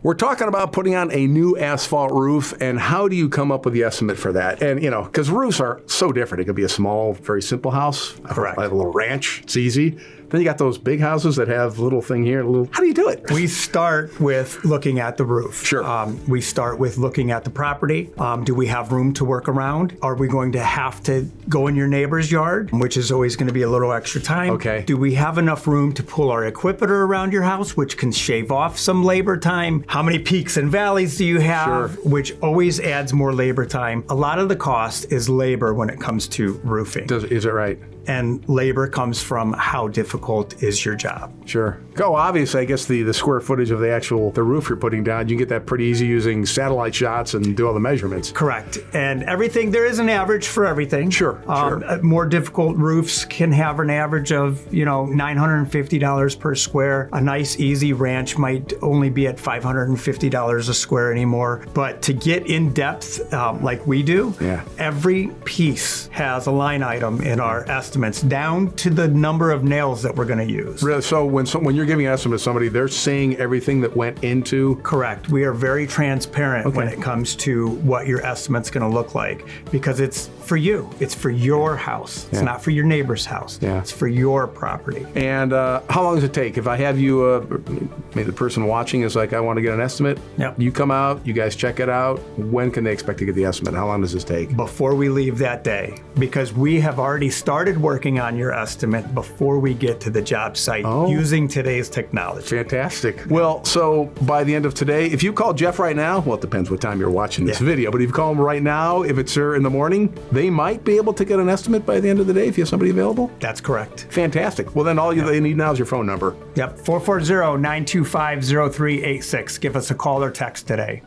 We're talking about putting on a new asphalt roof, and how do you come up with the estimate for that? And, because roofs are so different. It could be a small, very simple house. Correct. I have a little ranch. It's easy. Then you got those big houses that have a little thing here. How do you do it? We start with looking at the roof. Sure. We start with looking at the property. Do we have room to work around? Are we going to have to go in your neighbor's yard, which is always going to be a little extra time? Okay. Do we have enough room to pull our equipator around your house, which can shave off some labor time? How many peaks and valleys do you have, Sure. which always adds more labor time? A lot of the cost is labor when it comes to roofing. Is it right? And labor comes from how difficult is your job. Sure. Obviously, I guess the square footage of the roof you're putting down, you can get that pretty easy using satellite shots and do all the measurements. Correct. And everything, there is an average for everything. Sure. More difficult roofs can have an average of, $950 per square. A nice, easy ranch might only be at $550 a square anymore. But to get in depth like we do, every piece has a line item in our estimates down to the number of nails that we're going to use. Really? So when you're giving an estimate to somebody, they're saying everything that went into? Correct. We are very transparent when it comes to what your estimate's going to look like, because it's for you. It's for your house. It's not for your neighbor's house. Yeah. It's for your property. And how long does it take? If I have you, maybe the person watching is like, I want to get an estimate. Yep. You come out, you guys check it out. When can they expect to get the estimate? How long does this take? Before we leave that day, because we have already started working on your estimate before we get to the job site using today's technology. Fantastic. Well, so by the end of today, if you call Jeff right now, well, it depends what time you're watching this video, but if you call him right now, if it's in the morning, they might be able to get an estimate by the end of the day if you have somebody available? That's correct. Fantastic. Well, then all they need now is your phone number. Yep, 440-925-0386. Give us a call or text today.